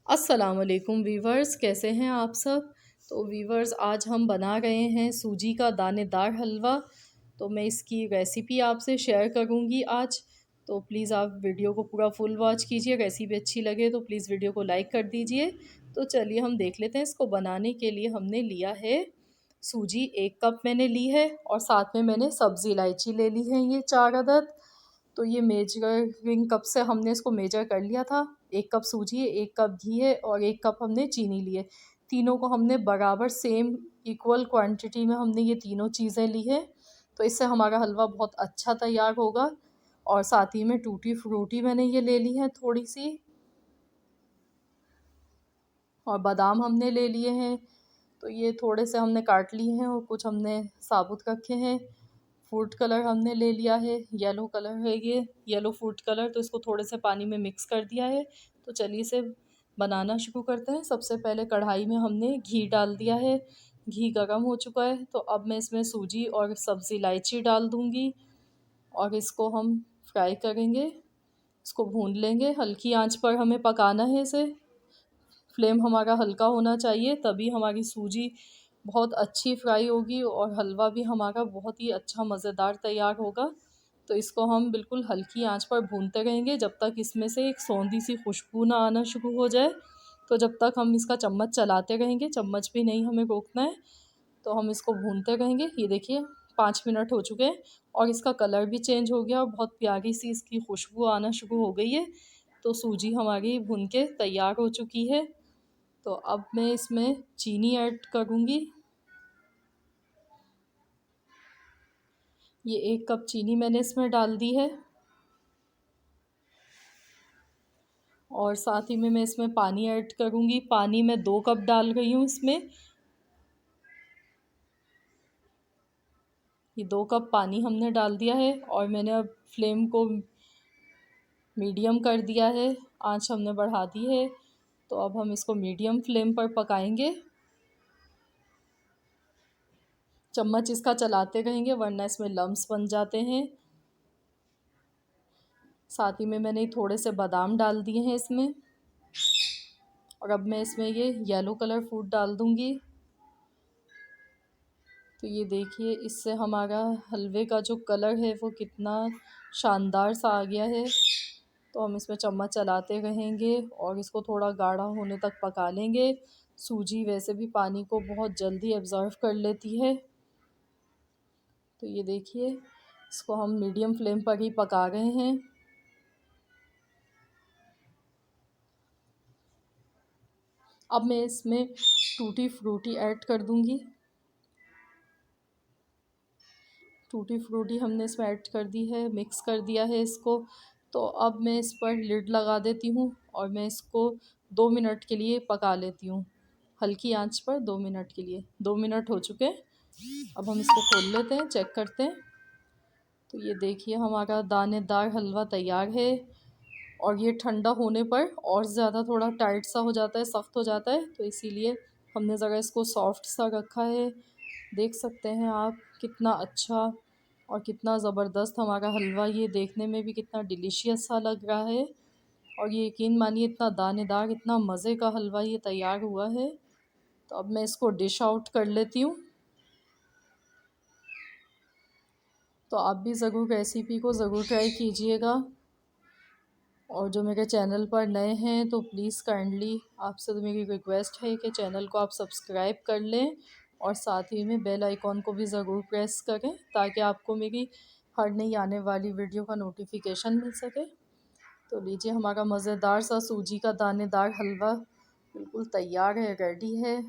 अस्सलाम वालेकुम वीवर्स, कैसे हैं आप सब। तो वीवर्स, आज हम बना रहे हैं सूजी का दानेदार हलवा। तो मैं इसकी रेसिपी आपसे शेयर करूंगी आज। तो प्लीज़ आप वीडियो को पूरा फुल वॉच कीजिए। रेसिपी अच्छी लगे तो प्लीज़ वीडियो को लाइक कर दीजिए। तो चलिए हम देख लेते हैं। इसको बनाने के लिए हमने लिया है सूजी 1 कप मैंने ली है, और साथ में मैंने सब्ज़ी इलायची ले ली है, ये 4 अदद। तो ये मेजरिंग कप से हमने इसको मेजर कर लिया था। 1 कप सूजी है, 1 कप घी है, और 1 कप हमने चीनी ली है। तीनों को हमने बराबर सेम इक्वल क्वांटिटी में हमने ये तीनों चीज़ें ली है। तो इससे हमारा हलवा बहुत अच्छा तैयार होगा। और साथ ही में टूटी फ्रूटी मैंने ये ले ली है थोड़ी सी, और बादाम हमने ले लिए हैं। तो ये थोड़े से हमने काट लिए हैं और कुछ हमने साबुत रखे हैं। फूड कलर हमने ले लिया है, येलो कलर है ये, येलो फूड कलर। तो इसको थोड़े से पानी में मिक्स कर दिया है। तो चलिए इसे बनाना शुरू करते हैं। सबसे पहले कढ़ाई में हमने घी डाल दिया है। घी गर्म हो चुका है, तो अब मैं इसमें सूजी और सब्ज़ी इलायची डाल दूँगी, और इसको हम फ्राई करेंगे। इसको भून लेंगे, हल्की आंच पर हमें पकाना है इसे। फ्लेम हमारा हल्का होना चाहिए, तभी हमारी सूजी बहुत अच्छी फ्राई होगी और हलवा भी हमारा बहुत ही अच्छा मज़ेदार तैयार होगा। तो इसको हम बिल्कुल हल्की आंच पर भूनते रहेंगे जब तक इसमें से एक सौंधी सी खुशबू ना आना शुरू हो जाए। तो जब तक हम इसका चम्मच चलाते रहेंगे, चम्मच भी नहीं हमें रोकना है। तो हम इसको भूनते रहेंगे। ये देखिए 5 मिनट हो चुके हैं और इसका कलर भी चेंज हो गया और बहुत प्यारी सी इसकी खुशबू आना शुरू हो गई है। तो सूजी हमारी भून के तैयार हो चुकी है। तो अब मैं इसमें चीनी ऐड करूँगी। ये 1 कप चीनी मैंने इसमें डाल दी है, और साथ ही में मैं इसमें पानी ऐड करूँगी। पानी मैं 2 कप डाल रही हूँ इसमें। ये 2 कप पानी हमने डाल दिया है, और मैंने अब फ्लेम को मीडियम कर दिया है। आंच हमने बढ़ा दी है। तो अब हम इसको मीडियम फ्लेम पर पकाएंगे। चम्मच इसका चलाते रहेंगे, वरना इसमें लम्स बन जाते हैं। साथ ही में मैंने थोड़े से बादाम डाल दिए हैं इसमें, और अब मैं इसमें ये येलो कलर फूड डाल दूँगी। तो ये देखिए, इससे हमारा हलवे का जो कलर है वो कितना शानदार सा आ गया है। तो हम इसमें चम्मच चलाते रहेंगे और इसको थोड़ा गाढ़ा होने तक पका लेंगे। सूजी वैसे भी पानी को बहुत जल्दी एब्ज़ॉर्व कर लेती है। तो ये देखिए, इसको हम मीडियम फ्लेम पर ही पका रहे हैं। अब मैं इसमें टूटी फ्रूटी ऐड कर दूंगी। टूटी फ्रूटी हमने इसमें ऐड कर दी है, मिक्स कर दिया है इसको। तो अब मैं इस पर लिड लगा देती हूँ और मैं इसको 2 मिनट के लिए पका लेती हूँ, हल्की आंच पर 2 मिनट के लिए। 2 मिनट हो चुके हैं। अब हम इसको खोल लेते हैं, चेक करते हैं। तो ये देखिए, हमारा दानेदार हलवा तैयार है। और ये ठंडा होने पर और ज़्यादा थोड़ा टाइट सा हो जाता है, सख्त हो जाता है। तो इसीलिए हमने ज़रा इसको सॉफ्ट सा रखा है। देख सकते हैं आप कितना अच्छा और कितना ज़बरदस्त हमारा हलवा, ये देखने में भी कितना डिलीशियस सा लग रहा है। और ये यकीन मानिए, इतना दानेदार, इतना मज़े का हलवा ये तैयार हुआ है। तो अब मैं इसको डिश आउट कर लेती हूँ। तो आप भी ज़रूर रेसिपी को ज़रूर ट्राई कीजिएगा। और जो मेरे चैनल पर नए हैं तो प्लीज़ काइंडली आपसे तो मेरी रिक्वेस्ट है कि चैनल को आप सब्सक्राइब कर लें, और साथ ही में बेल आइकॉन को भी ज़रूर प्रेस करें, ताकि आपको मेरी हर नई आने वाली वीडियो का नोटिफिकेशन मिल सके। तो लीजिए, हमारा मज़ेदार सा सूजी का दानेदार हलवा बिल्कुल तैयार है, रेडी है।